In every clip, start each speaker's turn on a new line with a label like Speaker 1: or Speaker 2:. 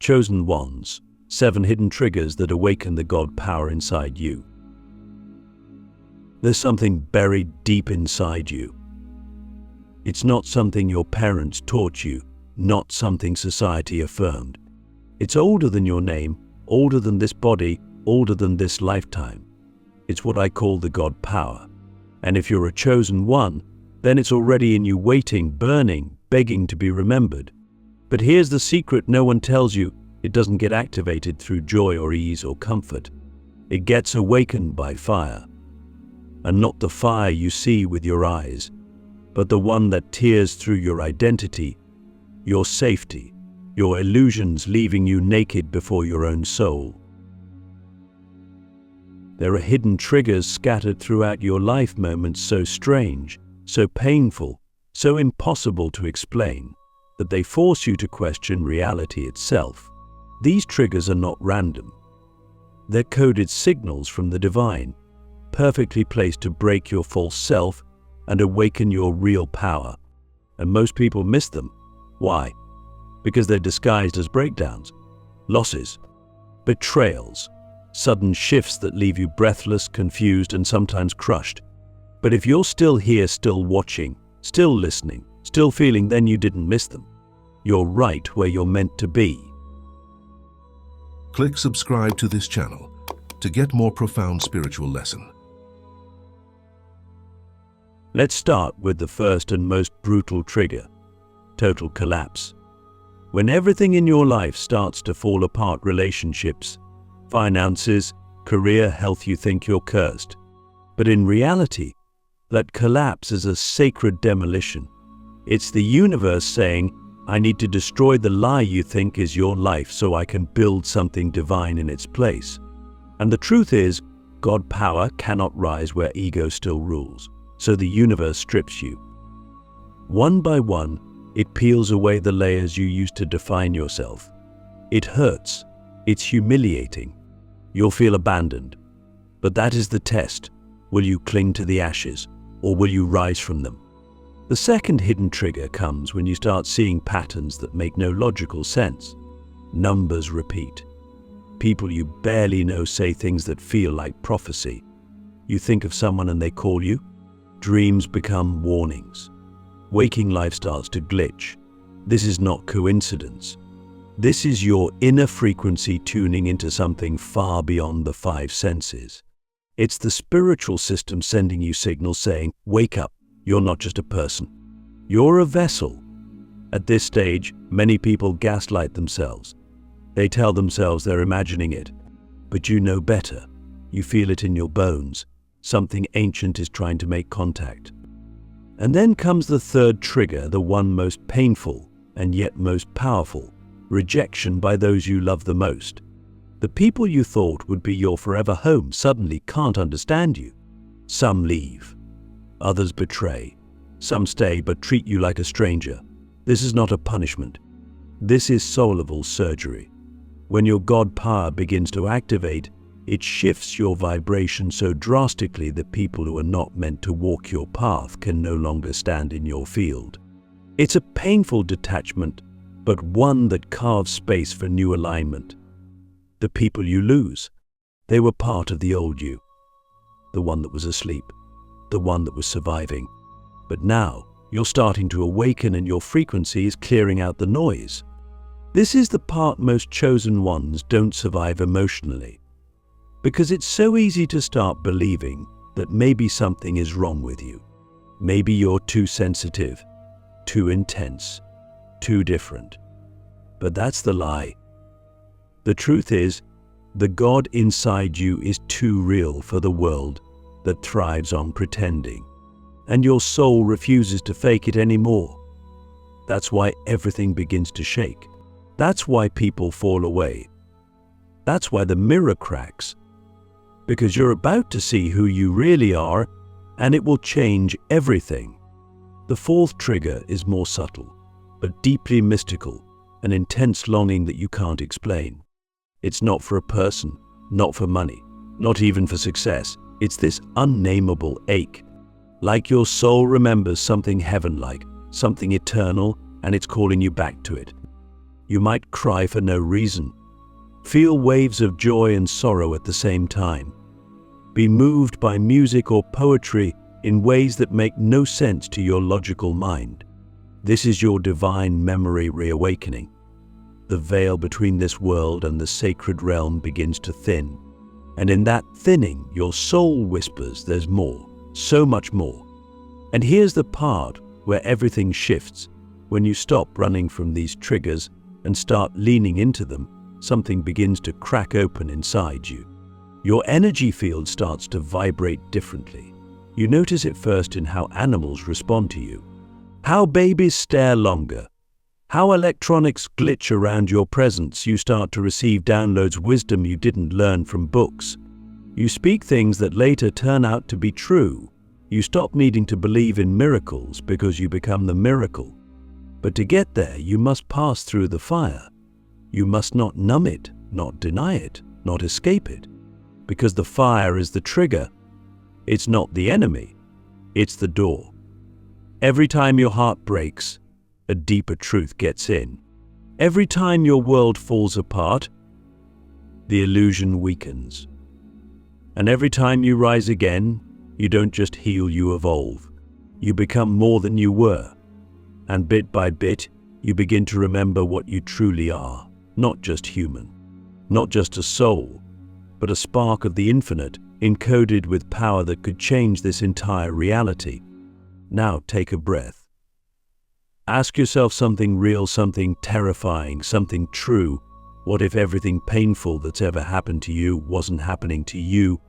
Speaker 1: Chosen ones, 7 hidden triggers that awaken the God power inside you. There's something buried deep inside you. It's not something your parents taught you, not something society affirmed. It's older than your name, older than this body, older than this lifetime. It's what I call the God power. And if you're a chosen one, then it's already in you, waiting, burning, begging to be remembered. But here's the secret no one tells you. It doesn't get activated through joy or ease or comfort. It gets awakened by fire. And not the fire you see with your eyes, but the one that tears through your identity, your safety, your illusions, leaving you naked before your own soul. There are hidden triggers scattered throughout your life, moments so strange, so painful, so impossible to explain, that they force you to question reality itself. These triggers are not random. They're coded signals from the divine, perfectly placed to break your false self and awaken your real power. And most people miss them. Why? Because they're disguised as breakdowns, losses, betrayals, sudden shifts that leave you breathless, confused, and sometimes crushed. But if you're still here, still watching, still listening, still feeling, then you didn't miss them. You're right where you're meant to be.
Speaker 2: Click subscribe to this channel to get more profound spiritual lesson.
Speaker 1: Let's start with the first and most brutal trigger, total collapse. When everything in your life starts to fall apart, relationships, finances, career, health, you think you're cursed. But in reality, that collapse is a sacred demolition. It's the universe saying, I need to destroy the lie you think is your life so I can build something divine in its place. And the truth is, God power cannot rise where ego still rules. So the universe strips you. One by one, it peels away the layers you used to define yourself. It hurts. It's humiliating. You'll feel abandoned. But that is the test. Will you cling to the ashes, or will you rise from them? The second hidden trigger comes when you start seeing patterns that make no logical sense. Numbers repeat. People you barely know say things that feel like prophecy. You think of someone and they call you. Dreams become warnings. Waking life starts to glitch. This is not coincidence. This is your inner frequency tuning into something far beyond the 5 senses. It's the spiritual system sending you signals saying, wake up, you're not just a person. You're a vessel. At this stage, many people gaslight themselves. They tell themselves they're imagining it. But you know better. You feel it in your bones. Something ancient is trying to make contact. And then comes the third trigger, the one most painful and yet most powerful, rejection by those you love the most. The people you thought would be your forever home suddenly can't understand you. Some leave, others betray, some stay but treat you like a stranger. This is not a punishment. This is soul-level surgery. When your God power begins to activate, it shifts your vibration so drastically that people who are not meant to walk your path can no longer stand in your field. It's a painful detachment, but one that carves space for new alignment. The people you lose, they were part of the old you, the one that was asleep, the one that was surviving. But now, you're starting to awaken and your frequency is clearing out the noise. This is the part most chosen ones don't survive emotionally. Because it's so easy to start believing that maybe something is wrong with you. Maybe you're too sensitive, too intense, too different. But that's the lie. The truth is, the God inside you is too real for the world that thrives on pretending. And your soul refuses to fake it anymore. That's why everything begins to shake. That's why people fall away. That's why the mirror cracks. Because you're about to see who you really are, and it will change everything. The fourth trigger is more subtle, but deeply mystical, an intense longing that you can't explain. It's not for a person, not for money, not even for success. It's this unnameable ache. Like your soul remembers something heaven-like, something eternal, and it's calling you back to it. You might cry for no reason. Feel waves of joy and sorrow at the same time. Be moved by music or poetry in ways that make no sense to your logical mind. This is your divine memory reawakening. The veil between this world and the sacred realm begins to thin. And in that thinning, your soul whispers there's more, so much more. And here's the part where everything shifts. When you stop running from these triggers and start leaning into them, something begins to crack open inside you. Your energy field starts to vibrate differently. You notice it first in how animals respond to you, how babies stare longer, how electronics glitch around your presence. You start to receive downloads, wisdom you didn't learn from books. You speak things that later turn out to be true. You stop needing to believe in miracles because you become the miracle. But to get there, you must pass through the fire. You must not numb it, not deny it, not escape it. Because the fire is the trigger. It's not the enemy. It's the door. Every time your heart breaks, a deeper truth gets in. Every time your world falls apart, the illusion weakens. And every time you rise again, you don't just heal, you evolve. You become more than you were. And bit by bit, you begin to remember what you truly are. Not just human, not just a soul, but a spark of the infinite encoded with power that could change this entire reality. Now take a breath. Ask yourself something real, something terrifying, something true. What if everything painful that's ever happened to you wasn't happening to you,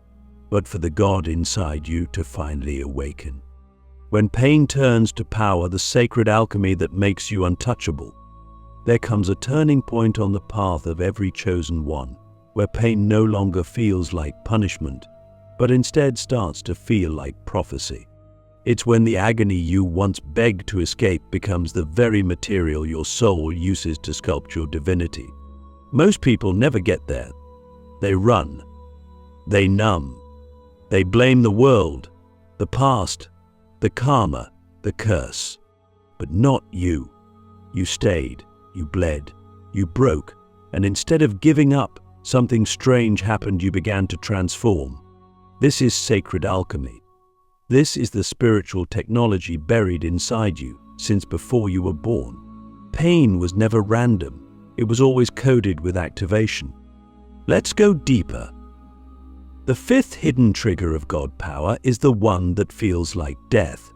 Speaker 1: but for the God inside you to finally awaken? When pain turns to power, the sacred alchemy that makes you untouchable, there comes a turning point on the path of every chosen one, where pain no longer feels like punishment, but instead starts to feel like prophecy. It's when the agony you once begged to escape becomes the very material your soul uses to sculpt your divinity. Most people never get there. They run. They numb. They blame the world, the past, the karma, the curse. But not you. You stayed. You bled, you broke, and instead of giving up, something strange happened. You began to transform. This is sacred alchemy. This is the spiritual technology buried inside you since before you were born. Pain was never random. It was always coded with activation. Let's go deeper. The fifth hidden trigger of God power is the one that feels like death.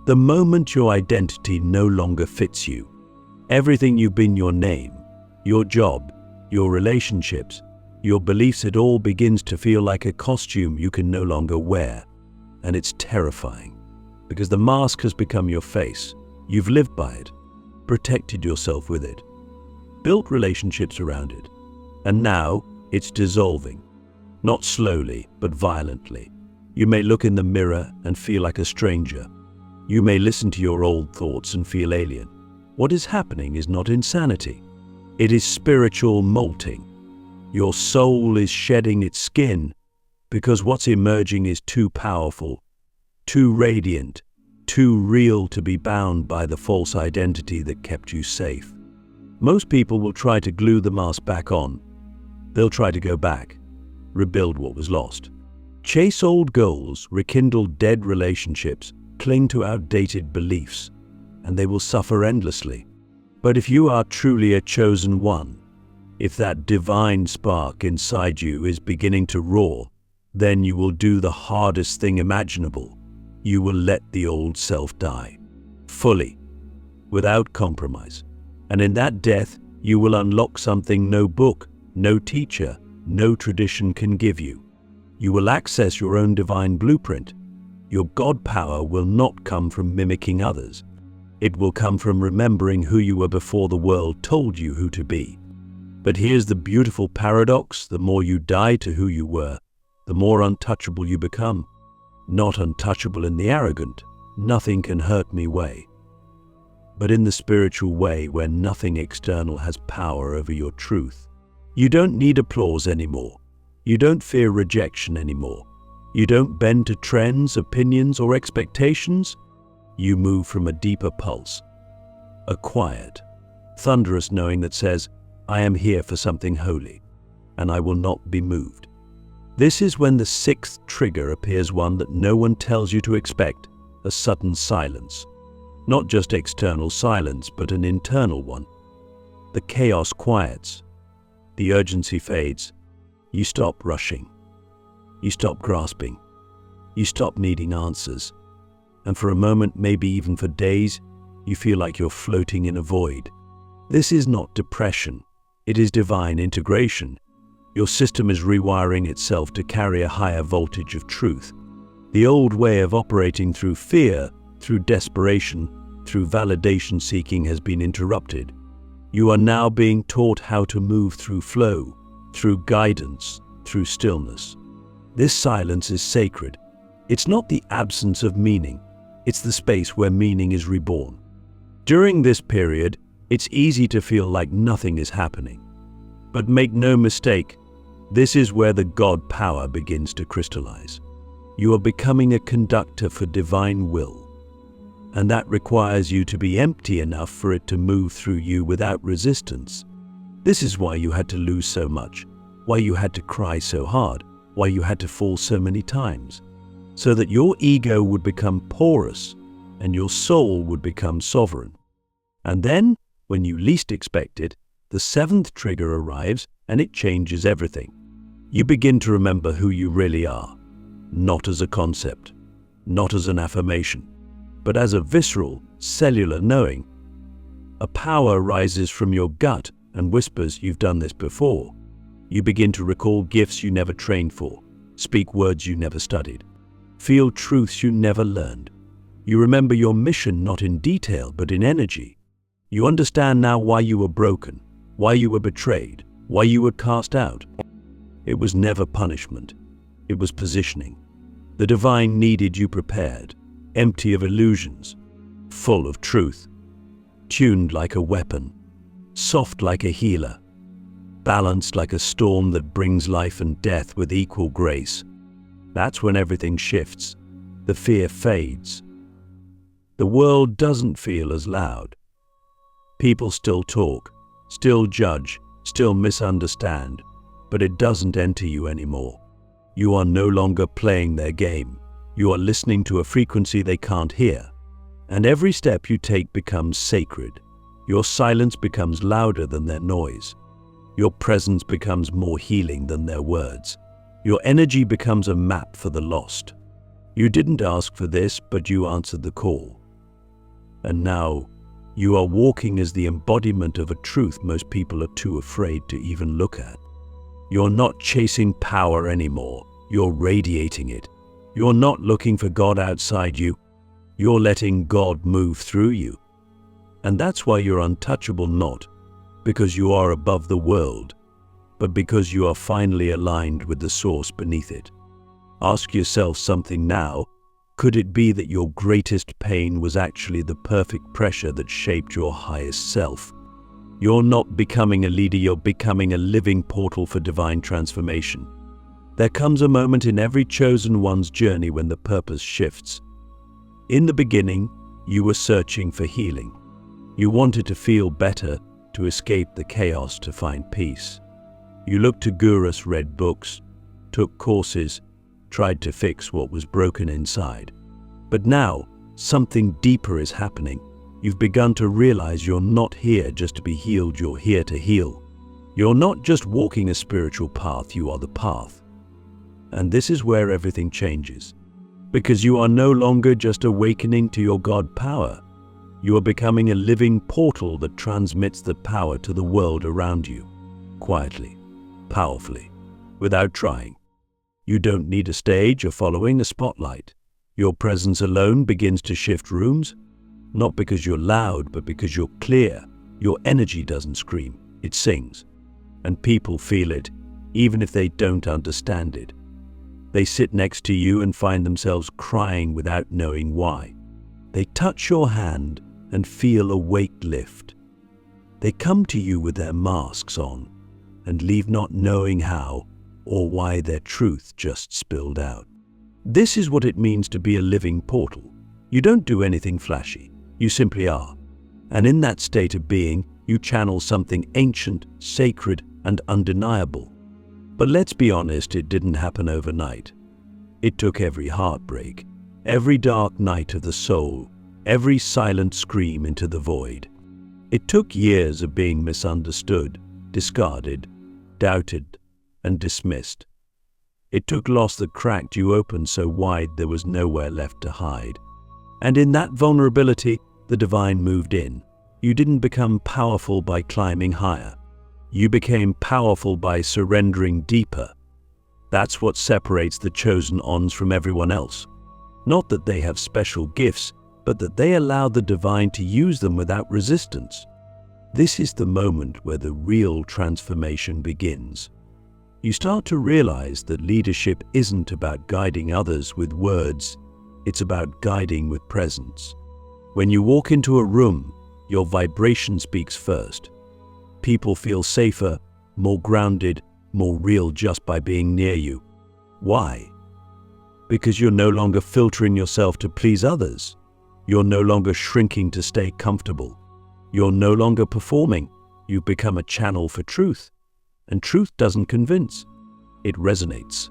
Speaker 1: The moment your identity no longer fits you. Everything you've been, your name, your job, your relationships, your beliefs, it all begins to feel like a costume you can no longer wear. And it's terrifying, because the mask has become your face. You've lived by it, protected yourself with it, built relationships around it, and now it's dissolving. Not slowly, but violently. You may look in the mirror and feel like a stranger. You may listen to your old thoughts and feel alien. What is happening is not insanity. It is spiritual molting. Your soul is shedding its skin because what's emerging is too powerful, too radiant, too real to be bound by the false identity that kept you safe. Most people will try to glue the mask back on. They'll try to go back, rebuild what was lost. Chase old goals, rekindle dead relationships, cling to outdated beliefs, and they will suffer endlessly. But if you are truly a chosen one, if that divine spark inside you is beginning to roar, then you will do the hardest thing imaginable. You will let the old self die, fully, without compromise. And in that death, you will unlock something no book, no teacher, no tradition can give you. You will access your own divine blueprint. Your God power will not come from mimicking others. It will come from remembering who you were before the world told you who to be. But here's the beautiful paradox: the more you die to who you were, the more untouchable you become. Not untouchable in the arrogant, nothing can hurt me way, but in the spiritual way where nothing external has power over your truth. You don't need applause anymore. You don't fear rejection anymore. You don't bend to trends, opinions, or expectations. You move from a deeper pulse, a quiet, thunderous knowing that says, I am here for something holy, and I will not be moved. This is when the sixth trigger appears, one that no one tells you to expect, a sudden silence. Not just external silence, but an internal one. The chaos quiets. The urgency fades. You stop rushing. You stop grasping. You stop needing answers. And for a moment, maybe even for days, you feel like you're floating in a void. This is not depression. It is divine integration. Your system is rewiring itself to carry a higher voltage of truth. The old way of operating through fear, through desperation, through validation seeking has been interrupted. You are now being taught how to move through flow, through guidance, through stillness. This silence is sacred. It's not the absence of meaning. It's the space where meaning is reborn. During this period, it's easy to feel like nothing is happening. But make no mistake, this is where the God power begins to crystallize. You are becoming a conductor for divine will. And that requires you to be empty enough for it to move through you without resistance. This is why you had to lose so much, why you had to cry so hard, why you had to fall so many times, so that your ego would become porous and your soul would become sovereign. And then, when you least expect it, the seventh trigger arrives and it changes everything. You begin to remember who you really are, not as a concept, not as an affirmation, but as a visceral, cellular knowing. A power rises from your gut and whispers, you've done this before. You begin to recall gifts you never trained for, speak words you never studied, feel truths you never learned. You remember your mission not in detail but in energy. You understand now why you were broken, why you were betrayed, why you were cast out. It was never punishment. It was positioning. The divine needed you prepared, empty of illusions, full of truth, tuned like a weapon, soft like a healer, balanced like a storm that brings life and death with equal grace. That's when everything shifts. The fear fades. The world doesn't feel as loud. People still talk, still judge, still misunderstand, but it doesn't enter you anymore. You are no longer playing their game. You are listening to a frequency they can't hear. And every step you take becomes sacred. Your silence becomes louder than their noise. Your presence becomes more healing than their words. Your energy becomes a map for the lost. You didn't ask for this, but you answered the call. And now, you are walking as the embodiment of a truth most people are too afraid to even look at. You're not chasing power anymore. You're radiating it. You're not looking for God outside you. You're letting God move through you. And that's why you're untouchable, not because you are above the world, but because you are finally aligned with the source beneath it. Ask yourself something now. Could it be that your greatest pain was actually the perfect pressure that shaped your highest self? You're not becoming a leader, you're becoming a living portal for divine transformation. There comes a moment in every chosen one's journey when the purpose shifts. In the beginning, you were searching for healing. You wanted to feel better, to escape the chaos, to find peace. You looked to gurus, read books, took courses, tried to fix what was broken inside. But now, something deeper is happening. You've begun to realize you're not here just to be healed, you're here to heal. You're not just walking a spiritual path, you are the path. And this is where everything changes. Because you are no longer just awakening to your God power. You are becoming a living portal that transmits the power to the world around you. Quietly, powerfully, without trying. You don't need a stage or following a spotlight. Your presence alone begins to shift rooms. Not because you're loud, but because you're clear. Your energy doesn't scream, it sings. And people feel it, even if they don't understand it. They sit next to you and find themselves crying without knowing why. They touch your hand and feel a weight lift. They come to you with their masks on and leave not knowing how or why their truth just spilled out. This is what it means to be a living portal. You don't do anything flashy. You simply are. And in that state of being, You channel something ancient, sacred, and undeniable. But let's be honest, it didn't happen overnight. It took every heartbreak, every dark night of the soul, every silent scream into the void. It took years of being misunderstood, discarded, doubted, and dismissed. It took loss that cracked you open so wide there was nowhere left to hide. And in that vulnerability, the divine moved in. You didn't become powerful by climbing higher. You became powerful by surrendering deeper. That's what separates the chosen ones from everyone else. Not that they have special gifts, but that they allow the divine to use them without resistance. This is the moment where the real transformation begins. You start to realize that leadership isn't about guiding others with words, it's about guiding with presence. When you walk into a room, your vibration speaks first. People feel safer, more grounded, more real just by being near you. Why? Because you're no longer filtering yourself to please others. You're no longer shrinking to stay comfortable. You're no longer performing. You've become a channel for truth. And truth doesn't convince. It resonates.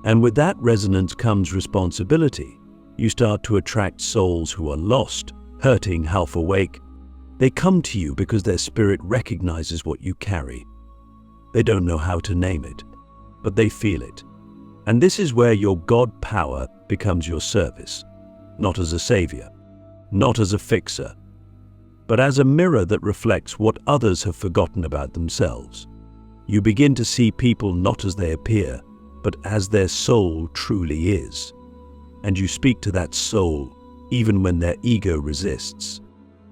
Speaker 1: And with that resonance comes responsibility. You start to attract souls who are lost, hurting, half awake. They come to you because their spirit recognizes what you carry. They don't know how to name it, but they feel it. And this is where your God power becomes your service, not as a savior, not as a fixer, but as a mirror that reflects what others have forgotten about themselves. You begin to see people not as they appear, but as their soul truly is. And you speak to that soul even when their ego resists,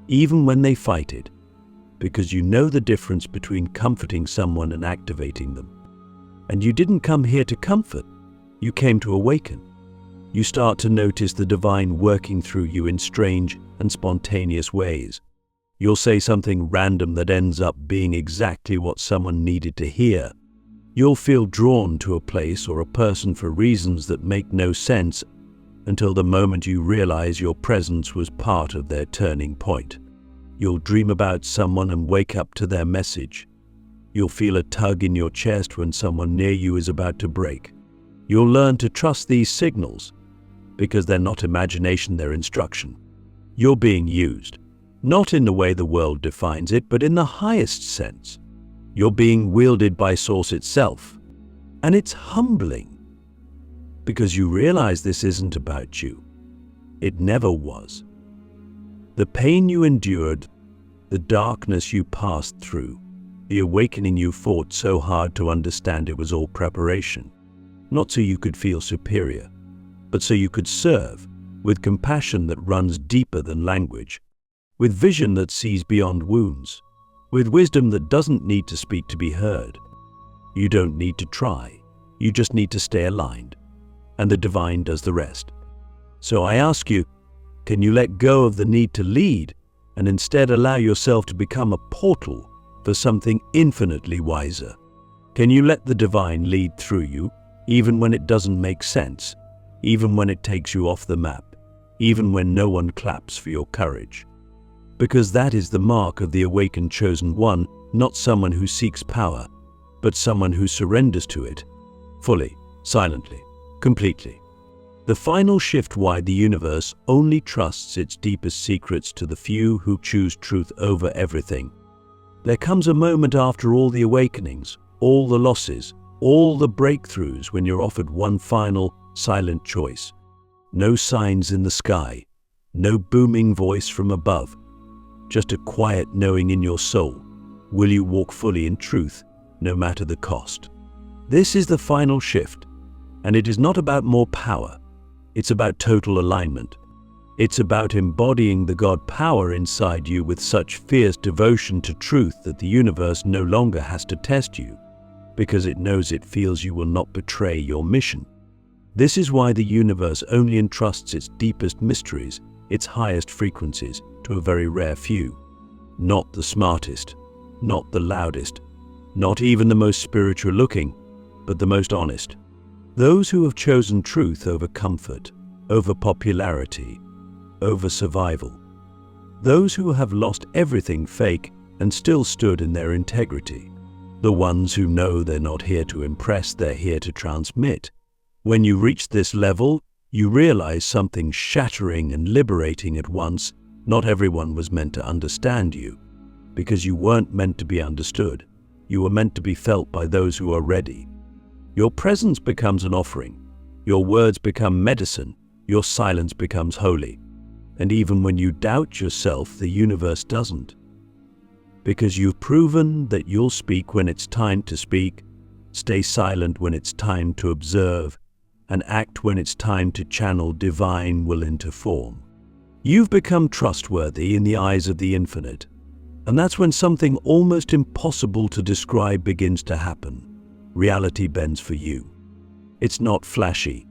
Speaker 1: even when they fight it, because you know the difference between comforting someone and activating them. And you didn't come here to comfort, you came to awaken. You start to notice the divine working through you in strange and spontaneous ways. You'll say something random that ends up being exactly what someone needed to hear. You'll feel drawn to a place or a person for reasons that make no sense until the moment you realize your presence was part of their turning point. You'll dream about someone and wake up to their message. You'll feel a tug in your chest when someone near you is about to break. You'll learn to trust these signals because they're not imagination, they're instruction. You're being used, not in the way the world defines it, but in the highest sense. You're being wielded by Source itself. And it's humbling because you realize this isn't about you. It never was. The pain you endured, the darkness you passed through, the awakening you fought so hard to understand, it was all preparation. Not so you could feel superior, but so you could serve with compassion that runs deeper than language, with vision that sees beyond wounds, with wisdom that doesn't need to speak to be heard. You don't need to try, you just need to stay aligned, and the divine does the rest. So I ask you, can you let go of the need to lead and instead allow yourself to become a portal for something infinitely wiser? Can you let the divine lead through you, even when it doesn't make sense, even when it takes you off the map, even when no one claps for your courage? Because that is the mark of the awakened chosen one, not someone who seeks power, but someone who surrenders to it, fully, silently, completely. The final shift: why the universe only trusts its deepest secrets to the few who choose truth over everything. There comes a moment after all the awakenings, all the losses, all the breakthroughs, when you're offered one final, silent choice. No signs in the sky, no booming voice from above, just a quiet knowing in your soul. Will you walk fully in truth, no matter the cost? This is the final shift, and it is not about more power. It's about total alignment. It's about embodying the God power inside you with such fierce devotion to truth that the universe no longer has to test you, because it knows it feels you will not betray your mission. This is why the universe only entrusts its deepest mysteries, its highest frequencies, to a very rare few. Not the smartest, not the loudest, not even the most spiritual looking, but the most honest. Those who have chosen truth over comfort, over popularity, over survival. Those who have lost everything fake and still stood in their integrity. The ones who know they're not here to impress, they're here to transmit. When you reach this level, you realize something shattering and liberating at once. Not everyone was meant to understand you, because you weren't meant to be understood. You were meant to be felt by those who are ready. Your presence becomes an offering. Your words become medicine. Your silence becomes holy. And even when you doubt yourself, the universe doesn't. Because you've proven that you'll speak when it's time to speak, stay silent when it's time to observe, and act when it's time to channel divine will into form. You've become trustworthy in the eyes of the infinite, and that's when something almost impossible to describe begins to happen. Reality bends for you. It's not flashy,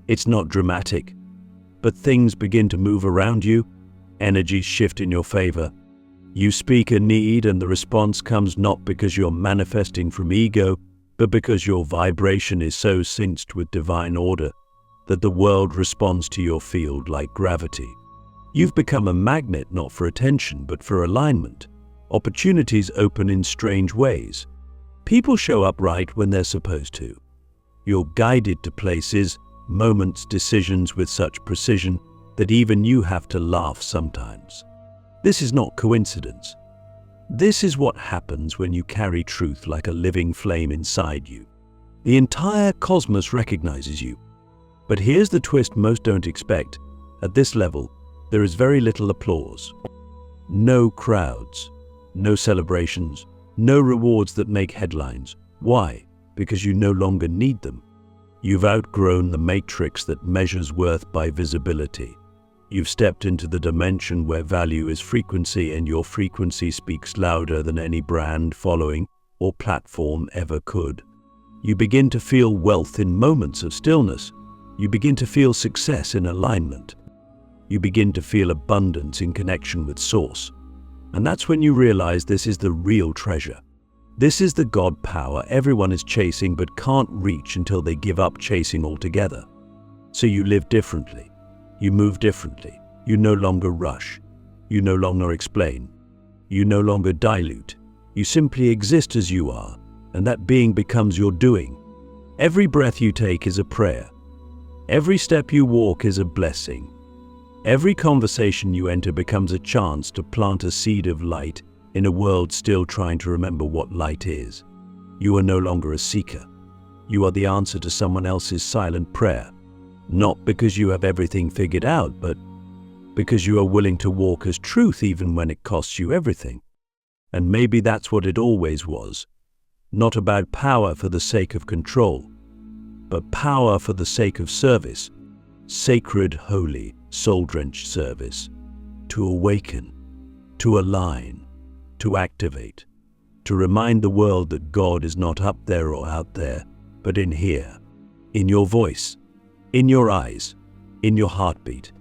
Speaker 1: it's not dramatic, but things begin to move around you, energies shift in your favor. You speak a need and the response comes not because you're manifesting from ego, but because your vibration is so synced with divine order that the world responds to your field like gravity. You've become a magnet not for attention, but for alignment. Opportunities open in strange ways. People show up right when they're supposed to. You're guided to places, moments, decisions with such precision that even you have to laugh sometimes. This is not coincidence. This is what happens when you carry truth like a living flame inside you. The entire cosmos recognizes you. But here's the twist most don't expect. At this level, there is very little applause. No crowds, no celebrations, no rewards that make headlines. Why? Because you no longer need them. You've outgrown the matrix that measures worth by visibility. You've stepped into the dimension where value is frequency, and your frequency speaks louder than any brand, following, or platform ever could. You begin to feel wealth in moments of stillness. You begin to feel success in alignment. You begin to feel abundance in connection with Source. And that's when you realize this is the real treasure. This is the God power everyone is chasing but can't reach until they give up chasing altogether. So you live differently. You move differently. You no longer rush. You no longer explain. You no longer dilute. You simply exist as you are, and that being becomes your doing. Every breath you take is a prayer. Every step you walk is a blessing. Every conversation you enter becomes a chance to plant a seed of light in a world still trying to remember what light is. You are no longer a seeker. You are the answer to someone else's silent prayer. Not because you have everything figured out, but because you are willing to walk as truth even when it costs you everything. And maybe that's what it always was. Not about power for the sake of control, but power for the sake of service. Sacred, holy, soul-drenched service. To awaken, to align, to activate, to remind the world that God is not up there or out there, but in here, in your voice, in your eyes, in your heartbeat.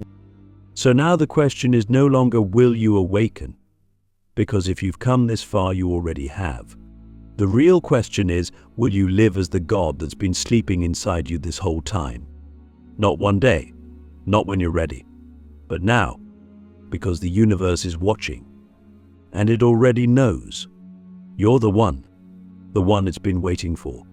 Speaker 1: So now the question is no longer will you awaken, because if you've come this far, you already have. The real question is, will you live as the God that's been sleeping inside you this whole time? Not one day, not when you're ready, but now, because the universe is watching, and it already knows. You're the one it's been waiting for.